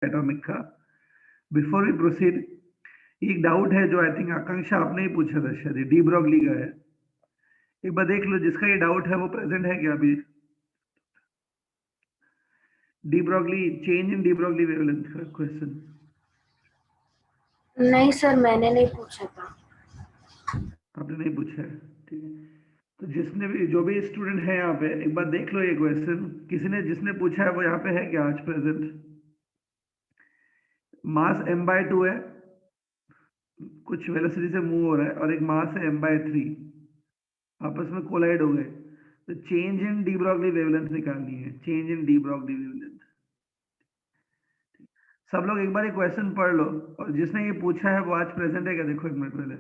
Atomic का। Before we proceed, एक doubt है जो आई थिंक आकांक्षा आपने ही पूछा था शायद, डी ब्रॉगली का है। एक बार देख लो जिसका ये डाउट है वो प्रेजेंट है क्या अभी? De Broglie, change in de Broglie wavelength का क्वेश्चन। नहीं सर, मैंने नहीं पूछा था। आपने नहीं पूछा है, ठीक है। तो जिसने भी, जो भी स्टूडेंट है यहाँ पे, एक बार देख लो ये क्वेश्चन। किसी ने, जिसने पूछा है वो यहाँ पे है क्या आज प्रेजेंट? मास m/2 है, कुछ वेलोसिटी से मूव हो रहा है, और एक मास है m/3, आपस में कोलाइड हो गए। तो change in de Broglie wavelength निकालनी है, change in de Broglie wavelength. सब लोग एक बार ये क्वेश्चन पढ़ लो, और जिसने ये पूछा है वो आज प्रेजेंट है क्या, देखो एक मिनट पहले।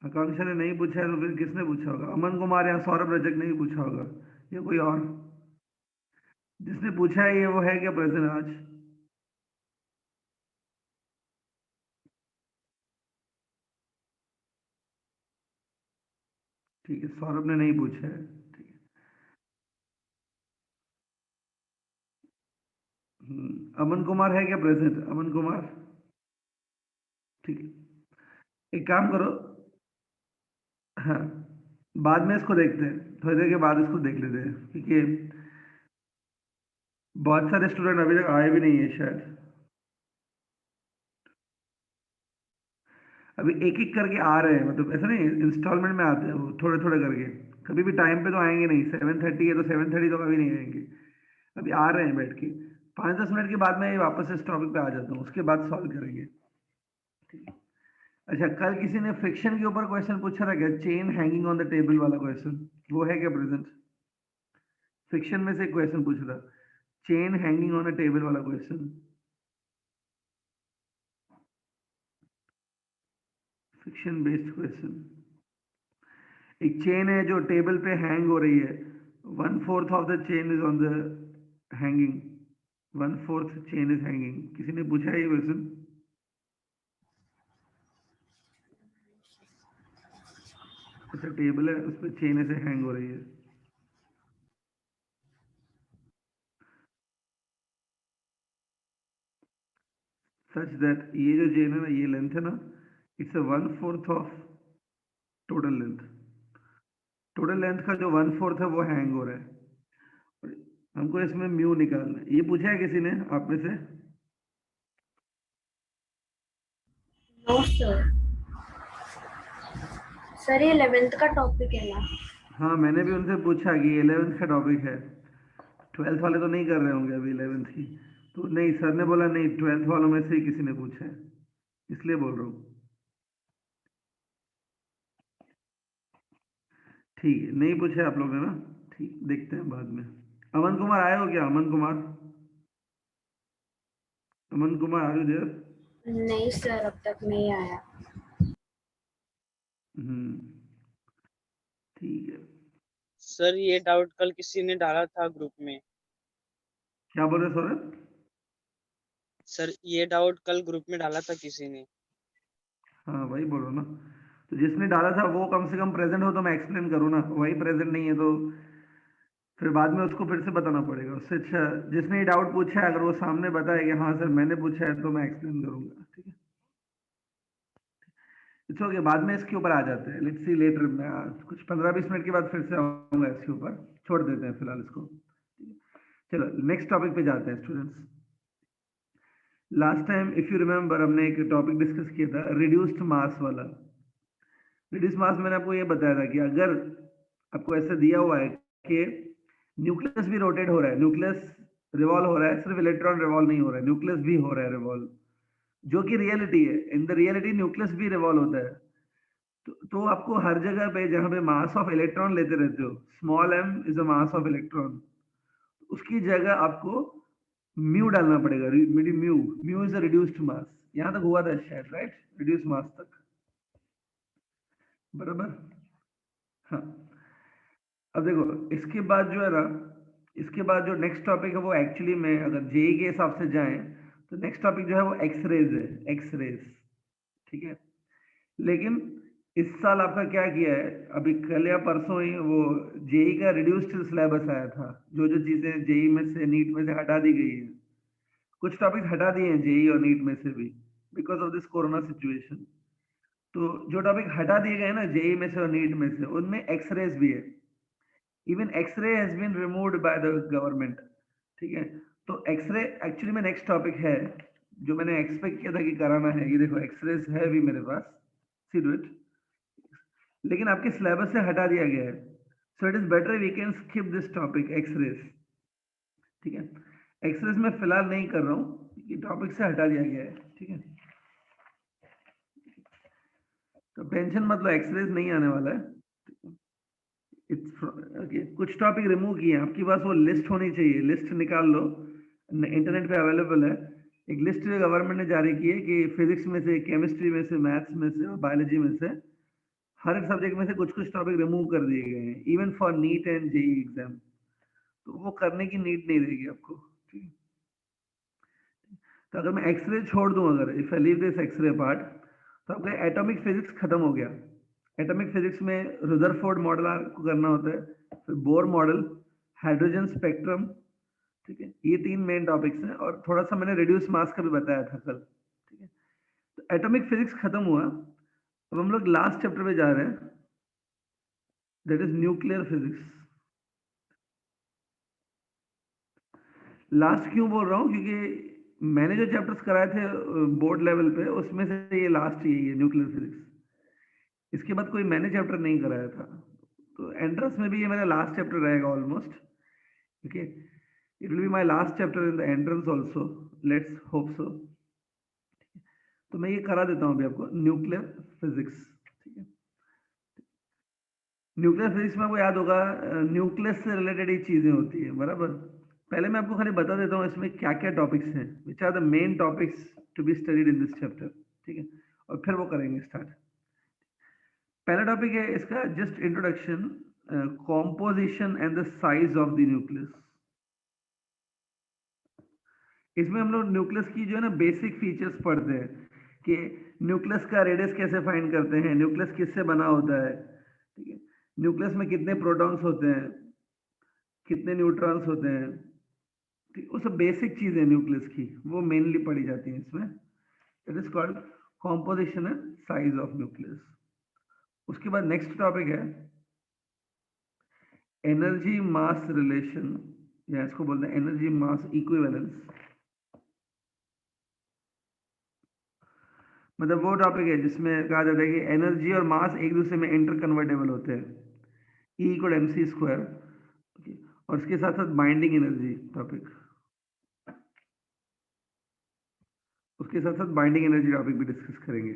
आकांक्षा ने नहीं पूछा है तो फिर किसने पूछा होगा? अमन कुमार या सौरभ रजक ने ही पूछा होगा, या कोई और? जिसने पूछा है ये वो है क्या प्रेजेंट आज? ठीक है, सौरभ ने नहीं पूछा है, ठीक है। अमन कुमार है क्या प्रेजेंट? अमन कुमार, ठीक है। एक काम करो, हाँ, बाद में इसको देखते हैं, थोड़ी देर के बाद इसको देख लेते हैं, क्योंकि बहुत सारे स्टूडेंट अभी तक आए भी नहीं है शायद। अभी एक एक करके आ रहे हैं, मतलब ऐसा नहीं इंस्टॉलमेंट में आते हैं वो, थोड़े थोड़े करके। कभी भी टाइम पे तो आएंगे नहीं, 7:30 है तो 7:30 तो कभी नहीं आएंगे। अभी आ रहे हैं बैठ के। 5-10 मिनट के बाद मैं वापस इस टॉपिक पे आ जाता हूँ, उसके बाद सॉल्व करेंगे, ठीक है। अच्छा, कल किसी ने फ्रिक्शन के ऊपर क्वेश्चन पूछा था क्या? Chain hanging on the table वाला क्वेश्चन, वो है क्या प्रेजेंट? फ्रिक्शन में से क्वेश्चन पूछा था, chain hanging on a table वाला क्वेश्चन। Friction based question. एक चेन है जो टेबल पे हैंग हो रही है, 1/4 of the chain is on the hanging, 1/4 chain is hanging. किसी ने पूछा है ये क्वेश्चन? अच्छा, टेबल है उस पर चेन ऐसे हैंग हो रही है। सच दैट ये जो चेन है ना, ये लेंथ है ना, it's a 1/4 of total length. Total length का जो 1/4 है वो हैंग हो रहा है। हमको इसमें म्यू निकालना है। ये पूछा है किसी ने आप में से? No sir. सर ये 11th का टॉपिक है ना? हाँ, मैंने भी उनसे पूछा कि 11th का टॉपिक है। 12th वाले तो नहीं कर रहे होंगे अभी 11th की। तो नहीं, सर ने बोला नहीं, 12th वालों में से ही किसी ने पूछा है, इसलिए बोल रहा हूँ। ठीक है, नहीं पूछा आप लोगों ने ना, ठीक, देखते हैं बाद में। अमन कुमार आए हो क्या? Aman Kumar, Aman Kumar are you there? नहीं सर, अब तक नहीं आया। ठीक है। सर ये डाउट कल किसी ने डाला था ग्रुप में। क्या बोल रहे सौरभ? सर ये डाउट कल ग्रुप में डाला था किसी ने। हाँ, वही बोलो ना। तो जिसने डाला था वो कम से कम प्रेजेंट हो तो मैं एक्सप्लेन करूँ ना, वही प्रेजेंट नहीं है तो फिर बाद में उसको फिर से बताना पड़ेगा। उससे अच्छा जिसने ये डाउट पूछा है अगर वो सामने बताए कि हाँ सर मैंने पूछा है, तो मैं एक्सप्लेन करूंगा, ठीक है। इट्स ओके, बाद में इसके ऊपर आ जाते हैं, लेट्स सी लेटर। मैं कुछ 15-20 मिनट के बाद फिर से आऊंगा इसके ऊपर, छोड़ देते हैं फिलहाल इसको। चलो नेक्स्ट टॉपिक पे जाते हैं students. Last time if you remember हमने एक टॉपिक डिस्कस किया था, रिड्यूस्ड मास वाला। रिड्यूस मास मैंने आपको ये बताया था कि अगर आपको ऐसा दिया हुआ है कि न्यूक्लियस भी रोटेट हो रहा है, न्यूक्लियस रिवॉल्व हो रहा है, सिर्फ इलेक्ट्रॉन रिवॉल्व नहीं हो रहा है, न्यूक्लियस भी हो रहा है रिवॉल्व, जो कि रियलिटी है। इन द रियलिटी न्यूक्लियस भी रिवॉल्व होता है। तो आपको हर जगह पे जहां पे मास ऑफ इलेक्ट्रॉन लेते रहते हो, small m is the mass of electron, उसकी जगह आपको म्यू डालना पड़ेगा। Mu, mu is the reduced mass. यहां तक हुआ था शायद, राइट? रिड्यूस मास तक, बराबर। हाँ, अब देखो इसके बाद जो है ना, इसके बाद जो नेक्स्ट टॉपिक है वो एक्चुअली में अगर जेई के हिसाब से जाएं तो नेक्स्ट टॉपिक जो है वो एक्स रेज है, एक्स रेज, ठीक है। लेकिन इस साल आपका क्या किया है, अभी कल या परसों ही वो जेई का रिड्यूस्ड सिलेबस आया था, जो जो चीजें जेई में से नीट में से हटा दी गई है, कुछ टॉपिक हटा दिए हैं जेई और नीट में से भी because of this corona situation. तो जो टॉपिक हटा दिए गए ना जेई में से और नीट में से, उनमें एक्सरेज भी है। Even X-ray has been removed by the government, ठीक है। तो एक्सरे एक्चुअली में नेक्स्ट टॉपिक है जो मैंने एक्सपेक्ट किया था कि कराना है। ये देखो एक्सरेज है भी मेरे पास, सी डू इट, लेकिन आपके सिलेबस से हटा दिया गया है। So it is better we can skip this topic X-rays, ठीक है। एक्सरेज में फिलहाल नहीं कर रहा हूँ, ये टॉपिक से हटा दिया गया है, ठीक है। तो टेंशन मत लो, एक्सरेज नहीं आने वाला है। Okay, कुछ टॉपिक रिमूव किए हैं, आपके पास वो लिस्ट होनी चाहिए, लिस्ट निकाल लो, इंटरनेट पे अवेलेबल है। एक लिस्ट गवर्नमेंट ने जारी की है कि फिजिक्स में से, केमिस्ट्री में से, मैथ्स में से और बायोलॉजी में से हर एक सब्जेक्ट में से कुछ कुछ टॉपिक रिमूव कर दिए गए हैं, even for NEET and JEE exam. तो वो करने की नीड नहीं रहेगी आपको, ठीक है। तो अगर मैं एक्सरे छोड़ दूं, अगर if I leave this X-ray part, तो आपका एटॉमिक फिजिक्स खत्म हो गया। एटॉमिक फिजिक्स में रुदरफोर्ड मॉडल आपको करना होता है, फिर बोर मॉडल, हाइड्रोजन स्पेक्ट्रम, ठीक है। ये 3 मेन टॉपिक्स हैं और थोड़ा सा मैंने रिड्यूस मास का भी बताया था कल, ठीक है। तो एटॉमिक फिजिक्स खत्म हुआ, अब हम लोग लास्ट चैप्टर पे जा रहे हैं, that is nuclear physics. Last क्यों बोल रहा हूँ, क्योंकि मैंने जो चैप्टर्स कराए थे बोर्ड लेवल पे, उसमें से ये लास्ट ही है न्यूक्लियर फिजिक्स। इसके बाद कोई मैंने चैप्टर नहीं कराया था, तो एंट्रेंस में भी ये मेरा लास्ट चैप्टर रहेगा almost, okay. It will be my last chapter in the entrance also, let's hope so. तो मैं ये करा देता हूँ अभी आपको न्यूक्लियर फिजिक्स, ठीक है। न्यूक्लियर फिजिक्स में आपको याद होगा न्यूक्लियस से रिलेटेड ही चीजें होती है, बराबर। पहले मैं आपको खाली बता देता हूँ इसमें क्या क्या टॉपिक्स हैं, which are the main topics to be studied in this chapter, ठीक है। और फिर वो करेंगे स्टार्ट। पहला टॉपिक है इसका just introduction, composition and the size of the nucleus. इसमें हम लोग न्यूक्लियस की जो है ना बेसिक फीचर्स पढ़ते हैं कि न्यूक्लियस का रेडियस कैसे फाइंड करते हैं, न्यूक्लियस किससे बना होता है, ठीक है। न्यूक्लियस में कितने प्रोटॉन्स होते हैं, कितने न्यूट्रॉन्स होते हैं, ठीक। वो सब बेसिक चीजें न्यूक्लियस की, वो मेनली पढ़ी जाती हैं इसमें। It is called composition and size of nucleus. उसके बाद नेक्स्ट टॉपिक है एनर्जी मास रिलेशन, या इसको बोलते हैं एनर्जी मास इक्विवेलेंस। मतलब वो टॉपिक है जिसमें कहा जाता है कि एनर्जी और मास एक दूसरे में इंटर कन्वर्टेबल होते हैं, E इक्वल mc स्क्वायर, और उसके साथ साथ बाइंडिंग एनर्जी टॉपिक, उसके साथ साथ बाइंडिंग एनर्जी टॉपिक भी डिस्कस करेंगे,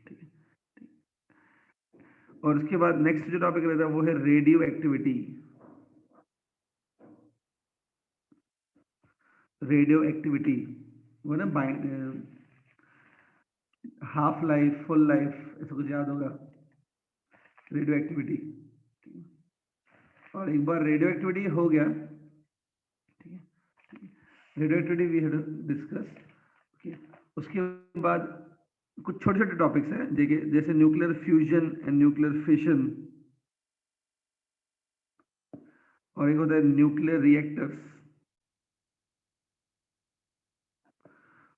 ठीक है। और उसके बाद नेक्स्ट जो टॉपिक रहता है वो है रेडियो एक्टिविटी। रेडियो एक्टिविटी वो ना हाफ लाइफ, फुल लाइफ, ऐसा कुछ याद होगा, रेडियो एक्टिविटी। और एक बार रेडियो एक्टिविटी हो गया, ठीक है, radioactivity we have discuss, okay. उसके बाद कुछ छोटे छोटे टॉपिक्स हैं देखिए, जैसे nuclear fusion and nuclear fission, और एक होता है न्यूक्लियर रिएक्टर्स,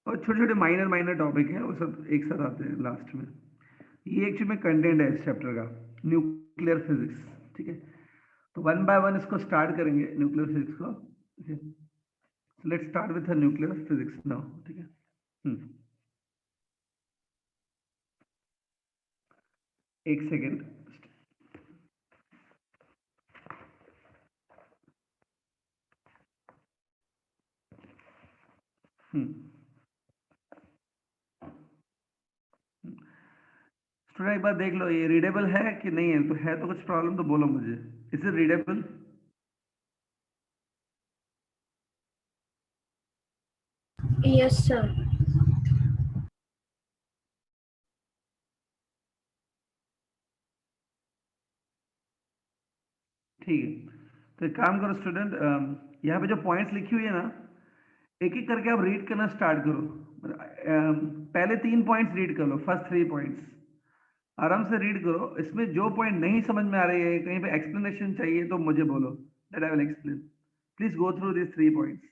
और छोटे छोटे माइनर माइनर टॉपिक हैं, वो सब एक साथ आते हैं लास्ट में। ये एक्चुअली में कंटेंट है इस चैप्टर का, न्यूक्लियर फिजिक्स, ठीक है। तो वन बाय वन इसको स्टार्ट करेंगे न्यूक्लियर फिजिक्स को, ठीक है। Let's start with nuclear physics now, ठीक है। एक सेकेंड, स्टूडेंट एक बार देख लो ये रीडेबल है कि नहीं है, तो है तो कुछ प्रॉब्लम तो बोलो मुझे, is it readable? Yes, sir. ठीक है, तो एक काम करो स्टूडेंट, यहाँ पे जो पॉइंट्स लिखी हुई है ना, एक एक करके आप रीड करना स्टार्ट करो, पहले 3 पॉइंट्स रीड कर लो, फर्स्ट 3 पॉइंट्स आराम से रीड करो। इसमें जो पॉइंट नहीं समझ में आ रही है, कहीं पे एक्सप्लेनेशन चाहिए तो मुझे बोलो, that I will explain. Please go through this 3 points.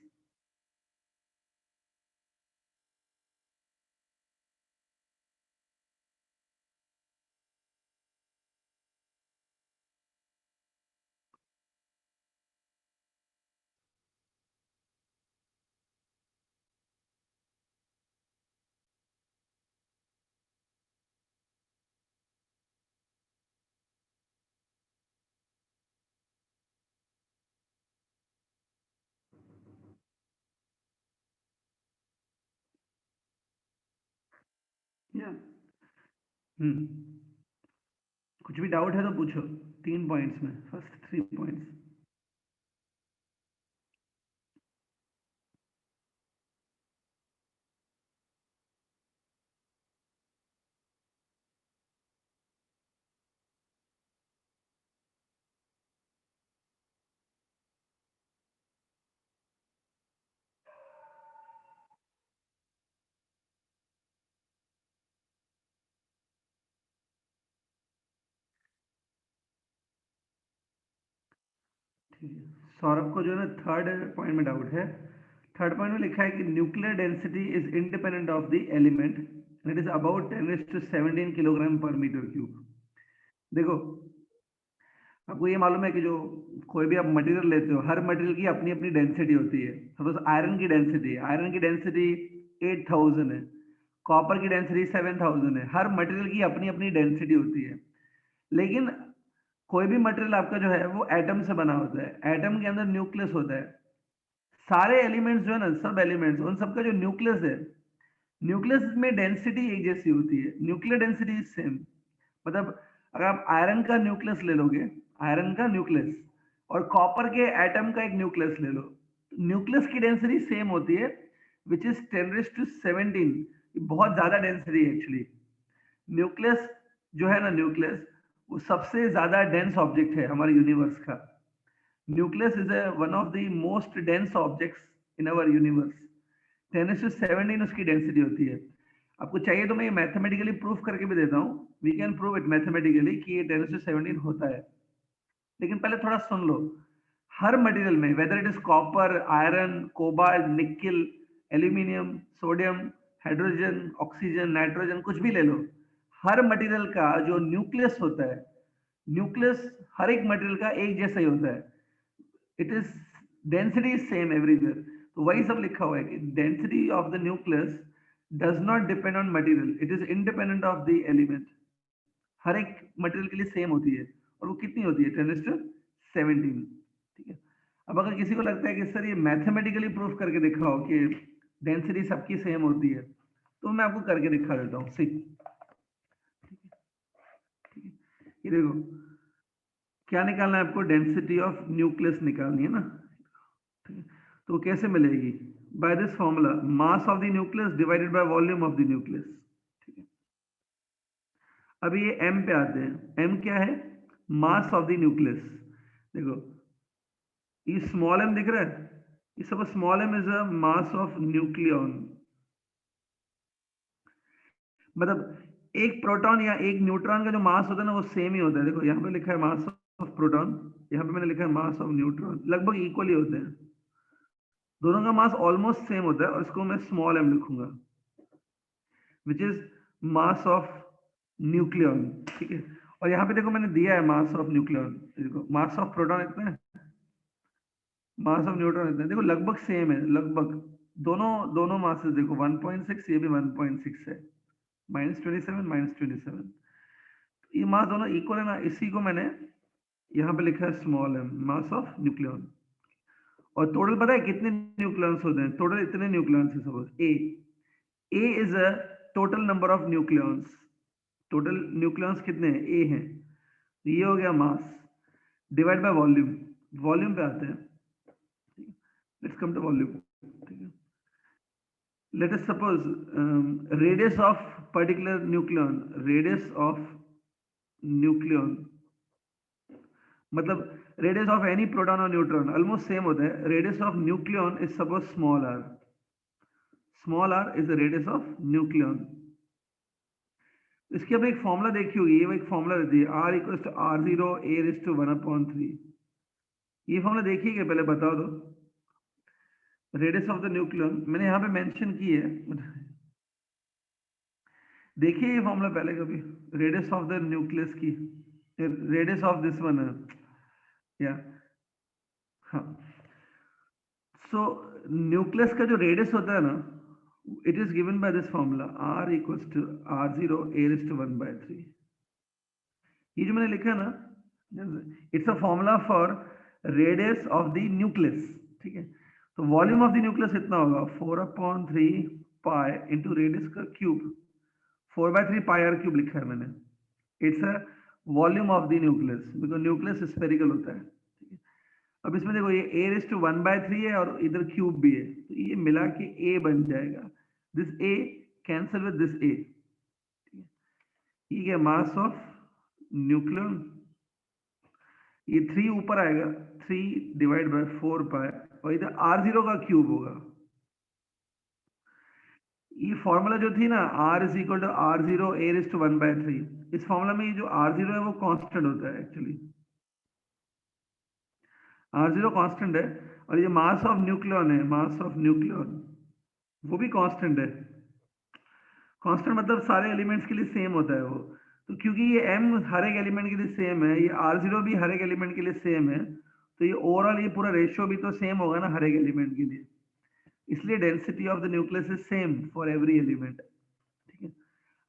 या कुछ भी डाउट है तो पूछो। 3 पॉइंट्स में, फर्स्ट 3 पॉइंट्स। ठीक है, सौरभ को जो है ना थर्ड पॉइंट में डाउट है। थर्ड पॉइंट में लिखा है कि nuclear density is independent of the element and it is about 10⁻17 kilogram पर मीटर क्यूब। देखो, आपको ये मालूम है कि जो कोई भी आप मटेरियल लेते हो, हर मटेरियल की अपनी अपनी डेंसिटी होती है। सपोज आयरन की डेंसिटी, 8000 है, कॉपर की डेंसिटी 7000 है। हर मटेरियल की अपनी अपनी डेंसिटी होती है। लेकिन कोई भी मटेरियल आपका जो है वो एटम से बना होता है, एटम के अंदर न्यूक्लियस होता है। सारे एलिमेंट्स जो है ना, सब एलिमेंट्स, उन सबका जो न्यूक्लियस है, न्यूक्लियस में डेंसिटी एक जैसी होती है, न्यूक्लियर डेंसिटी इज सेम। मतलब अगर आप आयरन का न्यूक्लियस ले लोगे, आयरन का न्यूक्लियस, और कॉपर के एटम का एक न्यूक्लियस ले लो, न्यूक्लियस की डेंसिटी सेम होती है, विच इज 10⁻17। बहुत ज्यादा डेंसिटी है एक्चुअली। न्यूक्लियस जो है ना, न्यूक्लियस वो सबसे ज्यादा डेंस ऑब्जेक्ट है हमारे यूनिवर्स का। Nucleus is one of the most dense objects in our universe. 10⁻17 उसकी डेंसिटी होती है। आपको चाहिए तो मैं ये मैथमेटिकली प्रूफ करके भी देता हूँ। We can prove it mathematically कि ये 10⁻17 होता है। लेकिन पहले थोड़ा सुन लो। हर मटेरियल में, whether it is copper, iron, cobalt, nickel, aluminium, sodium, hydrogen, oxygen, nitrogen, कुछ भी ले लो, हर मटेरियल का जो न्यूक्लियस होता है, न्यूक्लियस हर एक मटेरियल का एक जैसा ही होता है। It is density is same everywhere. तो वही सब लिखा हुआ है कि density of the nucleus does not depend on material, it is independent of the element. हर एक मटेरियल के लिए सेम होती है। और वो कितनी होती है? 10⁻17। ठीक है। अब अगर किसी को लगता है कि सर ये मैथमेटिकली प्रूफ करके दिखाओ कि डेंसिटी सबकी सेम होती है, तो मैं आपको करके दिखा देता हूँ। सी, ये देखो, क्या निकालना है आपको? डेंसिटी ऑफ न्यूक्लियस निकालनी है ना। ठीक है। तो वो कैसे मिलेगी? By this formula, mass of the nucleus divided by volume of the nucleus. ठीक है। अभी ये m पे आते हैं। m क्या है? मास ऑफ द न्यूक्लियस। देखो, ये स्मॉल m दिख रहा है, ये सब small m is a mass of nucleon. मतलब एक प्रोटॉन या एक न्यूट्रॉन का जो मास होता है ना, वो सेम ही होता है। देखो यहाँ पे लिखा है मास ऑफ प्रोटॉन, यहाँ पे मैंने लिखा है मास ऑफ न्यूट्रॉन, लगभग इक्वली होते हैं। दोनों का मास ऑलमोस्ट सेम होता है, और इसको मैं स्मॉल m लिखूंगा, which is mass of nucleon. ठीक है। और यहाँ पे देखो मैंने दिया है मास ऑफ न्यूक्लियन। देखो मास ऑफ प्रोटॉन इतना है, मास ऑफ न्यूट्रॉन इतना है। देखो लगभग सेम है, लगभग। दोनों दोनों मासेस देखो 1.6, ये भी 1.6 है, -27 -27। ये मास दोनों इक्वल है ना, इसी को मैंने यहाँ पे लिखा है small m, mass of nucleon. और टोटल पता है कितने न्यूक्लियंस होते हैं? टोटल इतने न्यूक्लियंस है। Suppose A is a total number of nucleons. Total nucleons कितने हैं? ए हैं। तो ये हो गया mass divide by volume. Volume पे आते हैं। Let's come to volume. ठीक है। Let us suppose radius of particular nucleon, radius of nucleon, मतलब रेडियस ऑफ एनी प्रोटॉन और न्यूट्रॉन ऑलमोस्ट सेम होता है। Radius of nucleon is suppose small R. Small r is the radius of nucleon. इसकी आपने एक formula देखी होगी, ये एक फॉर्मूला रहती है r equals to r0 a raise to 1/3। ये फॉर्मूला देखिए क्या, पहले बताओ तो। रेडियस ऑफ द न्यूक्लियन मैंने यहाँ पे मेंशन की है, देखिए ये फॉर्मूला पहले कभी, रेडियस ऑफ द न्यूक्लियस की, रेडियस ऑफ दिस वन है या हाँ। सो न्यूक्लियस का जो रेडियस होता है ना, it is given by this formula r equals to r0 a raise to 1/3। ये जो मैंने लिखा है ना, it's a formula for radius of the nucleus, ठीक है। तो वॉल्यूम ऑफ द न्यूक्लियस इतना होगा 4/3 पाई इंटू रेडियस का क्यूब, 4/3 पाई r क्यूब लिखा है मैंने। It's a volume of the nucleus, because nucleus spherical होता है, ठीक है। अब इसमें देखो ये a रेज़ टू 1/3 है और इधर क्यूब भी है, तो ये मिला के a बन जाएगा। This a cancel with this a, ठीक है। मास ऑफ न्यूक्लियन, ये 3 ऊपर आएगा, 3 डिवाइड बाय 4 पाई, और इधर r0 का क्यूब होगा। ये फॉर्मूला जो थी ना r is equal to r0 a raise to 1/3, इस फॉर्मूला में ये जो r0 है वो कांस्टेंट होता है एक्चुअली, r0 कांस्टेंट है। और ये मास ऑफ न्यूक्लियन है, मास ऑफ न्यूक्लियन वो भी कांस्टेंट है। कांस्टेंट मतलब सारे एलिमेंट्स के लिए सेम होता है वो, तो क्योंकि ये m हर एक एलिमेंट के लिए सेम है, ये r0 भी हर एक एलिमेंट के लिए सेम है, तो ये ओवरऑल ये पूरा रेशियो भी तो सेम होगा ना हर एक एलिमेंट के लिए, इसलिए density of the nucleus is same for every element, ठीक है।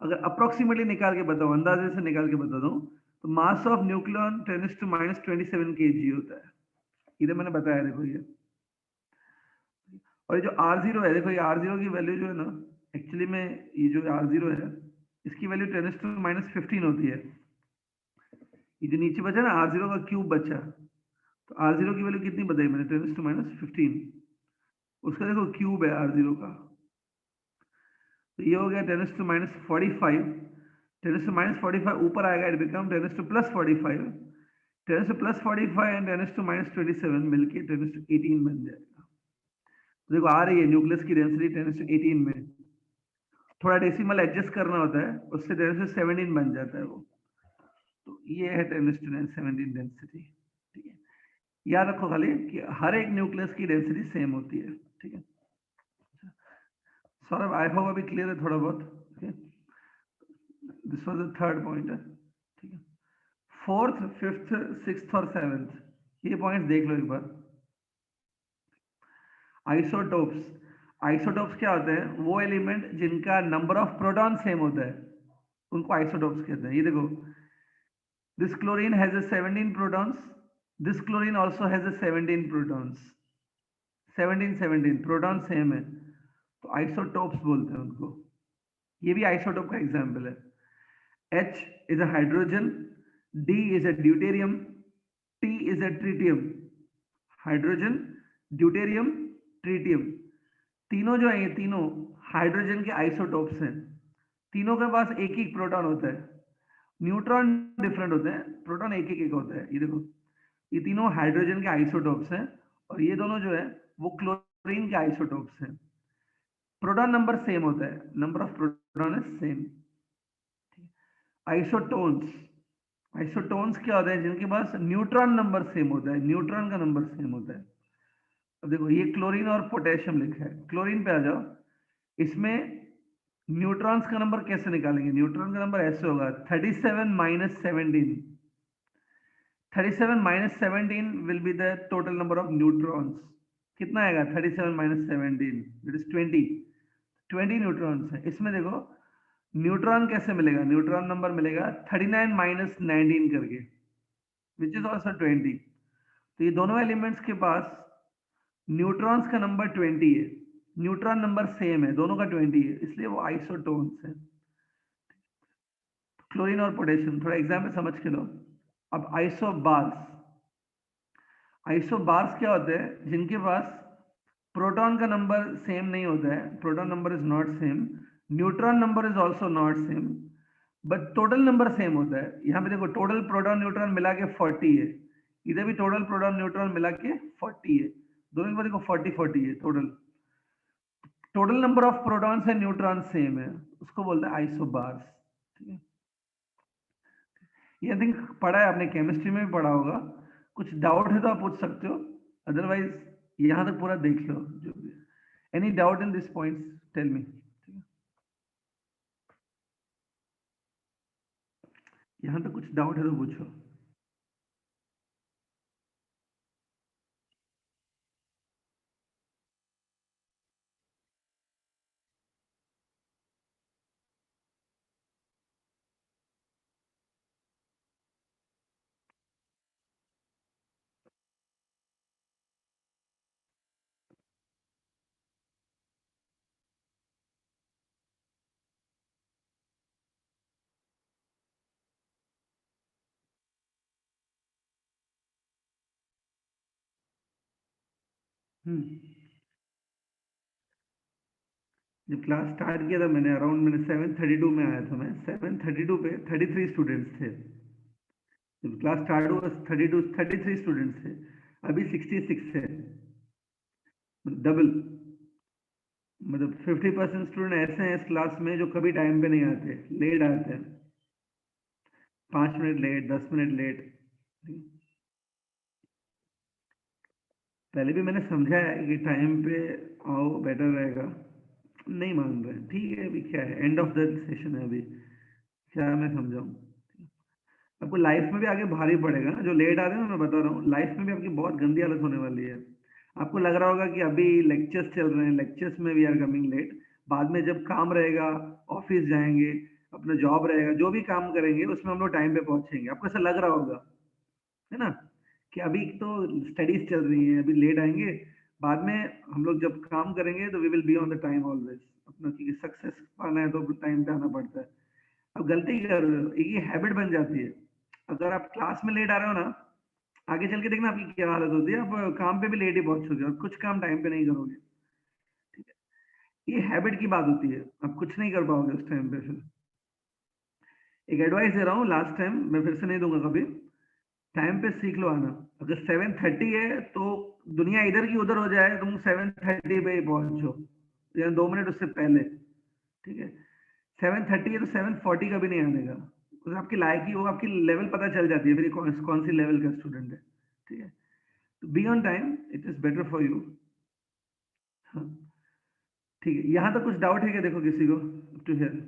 अगर अप्रोक्सीमेटली निकाल के बताओ, अंदाजे से निकाल के बता दूं, तो मास ऑफ न्यूक्लियन 10⁻27 kg होता है, इधर मैंने बताया देखो ये। और ये जो r0 है, देखो ये r0 की वैल्यू जो है ना, एक्चुअली में ये जो r0 है इसकी वैल्यू 10⁻15 होती है। ये जो नीचे बचा ना r0 का क्यूब बचा, तो r0 की वैल्यू कितनी बताई मैंने, 10⁻15, उसका देखो क्यूब है r0 का, तो ये हो गया 10⁻45, 10⁻45 ऊपर आएगा, इट बिकम 10⁻+45, 10⁻+45 एंड 10⁻27 मिलके 10⁻18 बन जाएगा। तो देखो आ रही है न्यूक्लियस की डेंसिटी 10⁻18 में, थोड़ा डेसिमल एडजस्ट करना होता है, उससे 10⁻17 बन जाता है वो। तो ये है 10⁻17 डेंसिटी, ठीक है। याद रखो खाली कि हर एक न्यूक्लियस की डेंसिटी सेम होती है, ठीक है। सौरभ आई होप अभी क्लियर है थोड़ा बहुत, ठीक है। This was the third point है, ठीक है। फोर्थ, फिफ्थ, सिक्स्थ और सेवेंथ, ये पॉइंट्स देख लो एक बार। आइसोटोप्स, आइसोटोप्स क्या होते हैं, वो एलिमेंट जिनका नंबर ऑफ प्रोटॉन सेम होता है उनको आइसोटोप्स कहते हैं। ये देखो, this chlorine has a 17 protons, this chlorine also has a 17 protons, 17 proton same है, तो आइसोटोप्स बोलते हैं उनको। ये भी आइसोटोप का एग्जांपल है। H is a hydrogen, D is a deuterium, T is a tritium। Hydrogen, deuterium, tritium, तीनों जो है ये तीनों हाइड्रोजन के आइसोटोप्स हैं। तीनों के पास एक ही प्रोटॉन होता है, न्यूट्रॉन डिफरेंट होते हैं, प्रोटॉन एक एक होता है। ये देखो, ये तीनों हाइड्रोजन के आइसोटोप्स हैं, और ये दोनों जो है वो क्लोरीन के आइसोटोप्स हैं। प्रोटॉन नंबर सेम होता है, number of proton is same. Isotones, isotones क्या होता है, जिनके पास न्यूट्रॉन नंबर सेम होता है, न्यूट्रॉन का नंबर सेम होता है। अब देखो ये क्लोरीन और पोटेशियम लिखा है, क्लोरीन पे आ जाओ, इसमें न्यूट्रॉन्स का नंबर कैसे निकालेंगे, न्यूट्रॉन का नंबर ऐसे होगा 37 - 17, 37 - 17 will be the total number of neutrons. कितना आएगा 37 - 17, दैट इज 20 न्यूट्रॉन्स है। इसमें देखो न्यूट्रॉन कैसे मिलेगा, न्यूट्रॉन नंबर मिलेगा 39 - 19 करके, विच इज ऑल्सो 20। तो ये दोनों एलिमेंट्स के पास न्यूट्रॉन्स का नंबर 20 है, न्यूट्रॉन नंबर सेम है, दोनों का 20 है, इसलिए वो आइसोटोन्स है। क्लोरीन और पोटेशियम थोड़ा एग्जाम्पल समझ के लो। अब आइसोबार्स, आइसोबार्स क्या होते हैं, जिनके पास प्रोटॉन का नंबर सेम नहीं होता है, proton number is not same, neutron number is also not same, but total number same होता है। यहाँ पे देखो टोटल प्रोटॉन न्यूट्रॉन मिला के 40 है, इधर भी टोटल प्रोटॉन न्यूट्रॉन मिला के 40 है, दोनों के पास देखो 40 40 है total. Total number of protons and neutron same है, उसको बोलते हैं आइसोबार्स। ठीक है, ये आई थिंक पढ़ा है आपने, केमिस्ट्री में भी पढ़ा होगा। कुछ डाउट है तो आप पूछ सकते हो, अदरवाइज यहाँ तक पूरा देख लो जो भी। Any doubt in this points tell me. यहाँ तक कुछ डाउट है तो पूछो। जब क्लास स्टार्ट किया था मैंने अराउंड, मैंने 7:32 में आया था, मैं 7:32 पे 33 स्टूडेंट्स थे। जब क्लास स्टार्ट हुआ 33 स्टूडेंट्स थे, अभी 66 है, डबल। मतलब 50% स्टूडेंट ऐसे हैं इस क्लास में जो कभी टाइम पे नहीं आते, लेट आते हैं, 5 मिनट लेट, 10 मिनट लेट। पहले भी मैंने समझाया है कि टाइम पे आओ बेटर रहेगा, नहीं मान रहे हैं। ठीक है, अभी क्या है, एंड ऑफ द सेशन है अभी, क्या मैं समझाऊं। आपको लाइफ में भी आगे भारी पड़ेगा ना, जो लेट आ रहे हैं ना, मैं बता रहा हूँ, लाइफ में भी आपकी बहुत गंदी हालत होने वाली है। आपको लग रहा होगा कि अभी लेक्चर्स चल रहे हैं, लेक्चर्स में वी आर कमिंग लेट, बाद में जब काम रहेगा, ऑफिस जाएंगे, अपना जॉब रहेगा, जो भी काम करेंगे उसमें हम लोग टाइम पे पहुंचेंगे, आपको ऐसा लग रहा होगा, है ना, कि अभी तो स्टडीज चल रही हैं, अभी लेट आएंगे, बाद में हम लोग जब काम करेंगे तो we will be on the time always. अपना क्योंकि सक्सेस पाना है तो टाइम पे आना पड़ता है। अब गलती कर रहे हो, ये हैबिट बन जाती है। अगर आप क्लास में लेट आ रहे हो ना, आगे चल के देखना आपकी क्या हालत होती है, आप काम पे भी लेट ही पहुंचोगे और कुछ काम टाइम पे नहीं करोगे। ठीक है, ये हैबिट की बात होती है, आप कुछ नहीं कर पाओगे उस टाइम पे। फिर एक एडवाइस दे रहा हूँ, लास्ट टाइम, मैं फिर से नहीं दूंगा कभी, टाइम पे सीख लो आना। अगर 7:30 है तो दुनिया इधर की उधर हो जाए, तुम 7:30 पे ही पहुंचो, या 2 मिनट उससे पहले। ठीक है, 7:30 है तो 7:40 का भी नहीं आने का, तो आपकी लायकी, वो आपकी लेवल पता चल जाती है फिर, ये कौन सी लेवल का स्टूडेंट है। ठीक है, तो be on time, it is better for you. हाँ, ठीक है, यहाँ तक कुछ डाउट है क्या, देखो किसी को to here,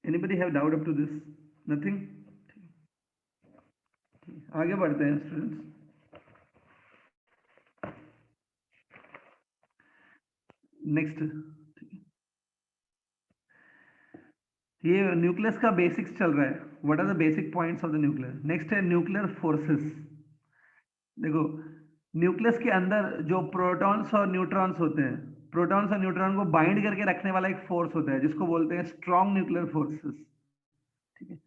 anybody have doubt up to this? Nothing? आगे बढ़ते हैं स्टूडेंट्स। नेक्स्ट, ये न्यूक्लियस का बेसिक्स चल रहा है, what are the basic points of the nucleus. Next है न्यूक्लियर फोर्सेस। देखो, न्यूक्लियस के अंदर जो प्रोटॉन्स और न्यूट्रॉन्स होते हैं, प्रोटॉन्स और न्यूट्रॉन को बाइंड करके रखने वाला एक फोर्स होता है जिसको बोलते हैं स्ट्रॉन्ग न्यूक्लियर फोर्सेस। ठीक है,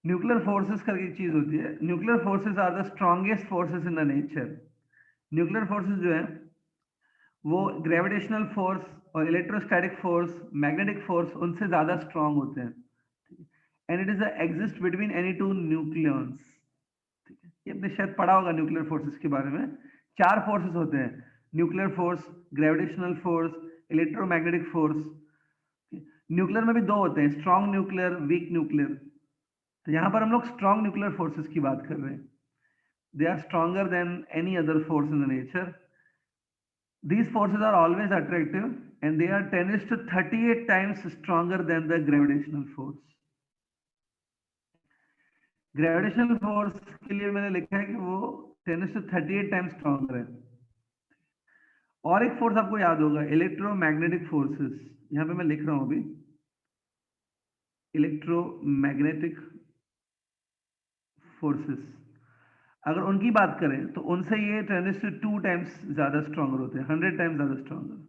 न्यूक्लियर फोर्सेस करके एक चीज होती है, nuclear forces are the strongest forces in the nature. Nuclear forces जो है वो ग्रेविटेशनल फोर्स और इलेक्ट्रोस्टैटिक फोर्स, मैग्नेटिक फोर्स, उनसे ज्यादा स्ट्रांग होते हैं। And it is exist between any two nucleons. ठीक है, ये आपने शायद पढ़ा होगा न्यूक्लियर फोर्सेस के बारे में। 4 फोर्सेस होते हैं, nuclear force, gravitational force, electromagnetic force. Nuclear में भी 2 होते हैं, स्ट्रॉन्ग न्यूक्लियर, वीक न्यूक्लियर। तो यहाँ पर हम लोग स्ट्रॉन्ग न्यूक्लियर फोर्सेस की बात कर रहे हैं। They are stronger than any other force in the nature. These forces are always attractive and they are 10⁻38 times stronger than the gravitational force. Gravitational force के लिए मैंने लिखा है कि वो 10⁻38 टाइम्स स्ट्रॉन्गर है। और एक फोर्स आपको याद होगा, इलेक्ट्रोमैग्नेटिक फोर्सेस, यहाँ पे मैं लिख रहा हूं अभी, इलेक्ट्रोमैग्नेटिक फोर्सेस। अगर उनकी बात करें तो उनसे ये 10⁻2 टाइम्स ज्यादा स्ट्रॉन्गर होते हैं, 100 टाइम्स ज्यादा स्ट्रॉन्गर।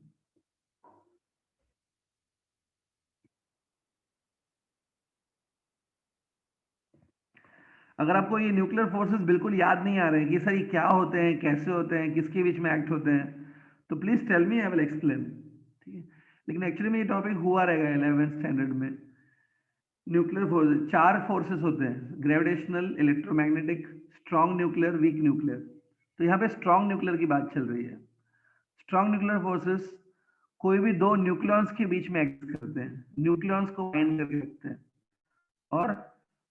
अगर आपको ये न्यूक्लियर फोर्सेस बिल्कुल याद नहीं आ रहे हैं कि सर ये क्या होते हैं, कैसे होते हैं, किसके बीच में एक्ट होते हैं, तो please tell me, I will explain. ठीक है, लेकिन एक्चुअली में ये टॉपिक हुआ रहेगा 11th स्टैंडर्ड में। न्यूक्लियर फोर्स, 4 फोर्सेस होते हैं, gravitational, electromagnetic, strong nuclear, weak nuclear. तो यहाँ पे स्ट्रॉन्ग न्यूक्लियर की बात चल रही है। स्ट्रॉन्ग न्यूक्लियर फोर्सेस कोई भी दो न्यूक्लियॉन्स के बीच में एक्ट करते हैं, न्यूक्लियॉन्स को बाइंड करके रखते हैं, और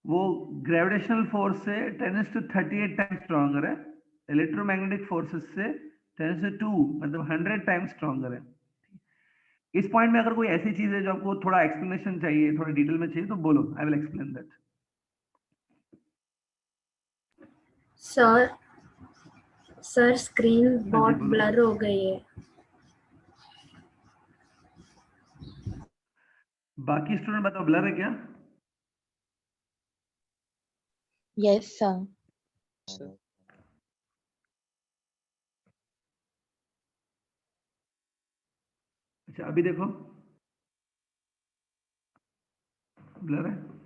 वो ग्रेविटेशनल फोर्स से 10⁻38 टाइम्स स्ट्रॉन्गर है, इलेक्ट्रोमैग्नेटिक फोर्सेस से 10⁻2 मतलब 100 टाइम्स स्ट्रॉन्गर है। इस पॉइंट में अगर कोई ऐसी चीज है जो आपको थोड़ा एक्सप्लेनेशन चाहिए, थोड़ा डिटेल में चाहिए, तो बोलो, आई will explain that. Sir screen बहुत बोलो। ब्लर हो गई है। बाकी स्टूडेंट बताओ, ब्लर है क्या? Yes, sir. sir. अच्छा, अभी देखो, ब्लर है?